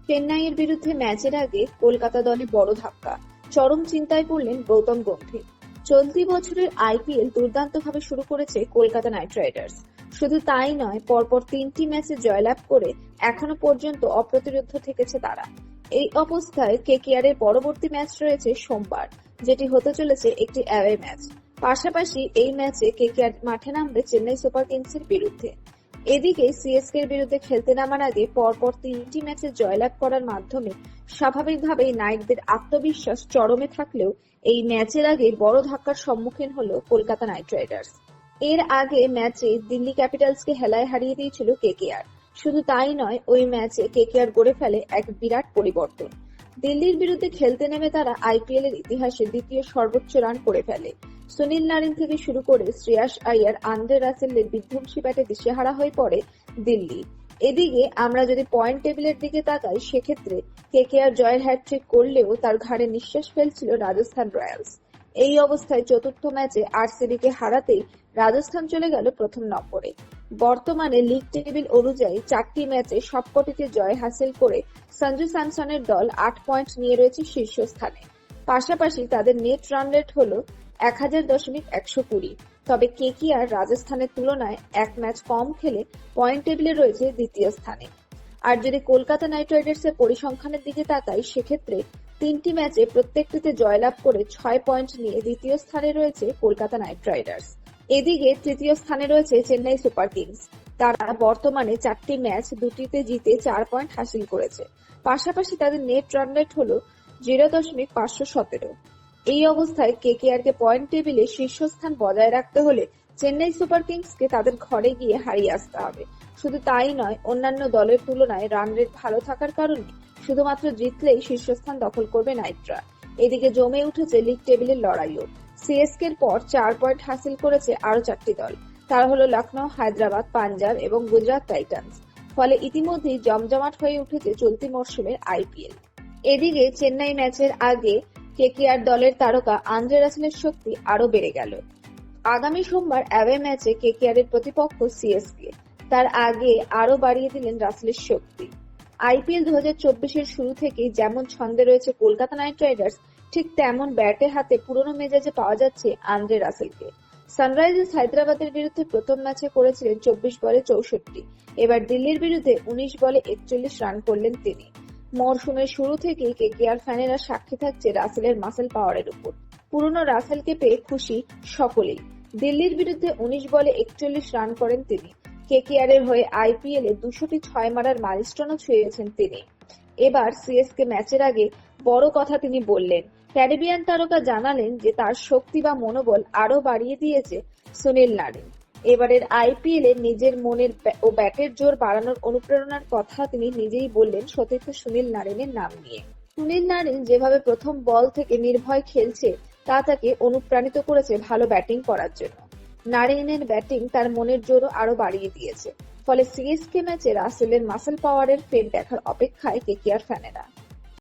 চেন্নাইয়ের বিরুদ্ধে ম্যাচের আগে কলকাতা দলে বড় ধাক্কা, চরম চিন্তায় পড়লেন গৌতম গম্ভীর। চলতি বছরের আইপিএল দুর্দান্তভাবে শুরু করেছে কলকাতা নাইট রাইডার্স। শুধু তাই নয়, পরপর 3টি ম্যাচে জয়লাভ করে এখনো পর্যন্ত অপ্রতিরোধ্য থেকেছে তারা। এই অবস্থায় কেকেআর এর পরবর্তী ম্যাচ রয়েছে সোমবার, যেটি হতে চলেছে একটি অ্যাওয়ে ম্যাচ। পাশাপাশি এই ম্যাচে কেকেআর মাঠে নামবে চেন্নাই সুপার কিংসের বিরুদ্ধে। এদিকে সিএসকে এর বিরুদ্ধে খেলতে নামার আগে পরপর 3টি ম্যাচে জয়লাভ করার মাধ্যমে স্বাভাবিকভাবেই নাইটদের আত্মবিশ্বাস চরমে থাকলেও এই ম্যাচের আগে বড় ধাক্কার সম্মুখীন হলো কলকাতা নাইট রাইডার্স। এর আগে ম্যাচে দিল্লি ক্যাপিটালসকে হেলায় হারিয়ে দিয়েছিল কেকেআর। শুধু তাই নয়, ওই ম্যাচে কেকেআর গড়ে ফেলে এক বিরাট পরিবর্তন। দিল্লির বিরুদ্ধে খেলতে নেমে তারা আইপিএল এর ইতিহাসে দ্বিতীয় সর্বোচ্চ রান করে ফেলে। সুনীল নারিন থেকে শুরু করে শ্রেয়াস আইয়ার, আন্দ্রে রাসেলের বিধ্বংসী ব্যাটে দিশেহারা হয়ে পড়ে দিল্লি। এদিকে আমরা যদি পয়েন্ট টেবিলের দিকে তাকাই, সেক্ষেত্রে কেকেআর জয়ের হ্যাটট্রিক করলেও তার ঘাড়ে নিঃশ্বাস ফেলছিল রাজস্থান রয়্যালস। এই অবস্থায় চতুর্থ ম্যাচে আরসিবিকে হারাতেই রাজস্থান চলে গেল প্রথম নম্বরে। বর্তমানে লিগ টেবিল অনুযায়ী 4টি ম্যাচে সবকটিতে জয় হাসিল করে সঞ্জু স্যামসনের দল 8 পয়েন্ট নিয়ে রয়েছে শীর্ষস্থানে। পাশাপাশি তাদের নেট রান রেট হল 1000.120। তবে কেকেআর রাজস্থানের তুলনায় এক ম্যাচ কম খেলে পয়েন্ট টেবিলে রয়েছে দ্বিতীয় স্থানে। আর যদি কলকাতা নাইট রাইডার্সের পরিসংখ্যানের দিকে তাকাই, সেক্ষেত্রে 3টি ম্যাচে প্রত্যেকটিতে জয়লাভ করে 6 পয়েন্ট নিয়ে দ্বিতীয় স্থানে রয়েছে কলকাতা নাইট রাইডার্স। এদিকে তৃতীয় স্থানে রয়েছে চেন্নাই সুপার কিংস। তারা বর্তমানে 4টি ম্যাচ 2টিতে জিতে 4 পয়েন্ট হাসিল করেছে। পাশাপাশি তাদের নেট রান রেট হল 0.517। এই অবস্থায় কেকেআর কে পয়েন্ট টেবিলে শীর্ষস্থান বজায় রাখতে হলে চেন্নাই সুপার কিংসকে তাদের ঘরে গিয়ে হারিয়ে আসতে হবে। শুধু তাই নয়, অন্যান্য দলের তুলনায় রান রেট ভালো থাকার কারণে শুধুমাত্র জিতলেই শীর্ষস্থান দখল করবে নাইটরা। এদিকে জমে উঠেছে লিগ টেবিলের লড়াইও। সিএসকে এর পর 4 পয়েন্ট হাসিল করেছে আরো 4টি দল। তারা হলো লখনৌ, হায়দ্রাবাদ, পাঞ্জাব এবং গুজরাট টাইটান্স। ফলে ইতিমধ্যেই জমজমাট হয়ে উঠেছে চলতি মরশুমের আইপিএল। এদিকে চেন্নাই ম্যাচের আগে কেকেআর দলের তারকা আন্দ্রে রাসেলের শক্তি আরো বেড়ে গেল। আগামী সোমবার অ্যাওয়ে ম্যাচে কেকেআর এর প্রতিপক্ষ সিএসকে। তার আগে আরো বাড়িয়ে দিলেন রাসেলের শক্তি। আইপিএল 2024-এর শুরু থেকেই যেমন ছন্দে রয়েছে কলকাতা নাইট রাইডার্স, ঠিক তেমন ব্যাটে হাতে পুরনো মেজাজে পাওয়া যাচ্ছে আন্দ্রে রাসেলকে। সানরাইজার্স হায়দ্রাবাদের বিরুদ্ধে প্রথম ম্যাচে করেছিলেন 24 বলে 64। এবার দিল্লির বিরুদ্ধে 19 বলে 41 রান করলেন তিনি। মরশুমের শুরু থেকেই কেকেআর ফ্যানেরা সাক্ষী থাকছে রাসেলের মাসেল পাওয়ারের উপর। পুরনো রাসেলকে পেয়ে খুশি সকলেই। দিল্লির বিরুদ্ধে 19 বলে 41 রান করেন তিনি। কেকেআর এর হয়ে আইপিএল এ 200টি 6 মারার মাইলস্টোনও ছুঁয়েছেন তিনি। এবার সিএসকে ম্যাচের আগে বড় কথা তিনি বললেন। ক্যারিবিয়ান তারকা জানালেন যে তার শক্তি বা মনোবল আরো বাড়িয়ে দিয়েছে সুনীল নারিন। এবারের আইপিএল এ নিজের মনের ও ব্যাটের জোর বাড়ানোর অনুপ্রেরণার কথা তিনি নিজেই বললেন সতীর্থ সুনীল নারিনের নাম নিয়ে। সুনীল নারিন যেভাবে প্রথম বল থেকে নির্ভয় খেলছে, তা তাকে অনুপ্রাণিত করেছে ভালো ব্যাটিং করার জন্য। নারিনের ব্যাটিং তার মনের জোরও আরো বাড়িয়ে দিয়েছে। ফলে সিএসকে ম্যাচে রাসেলের মাসেল পাওয়ারের ফের দেখার অপেক্ষায় কেকেআর ফ্যানেরা।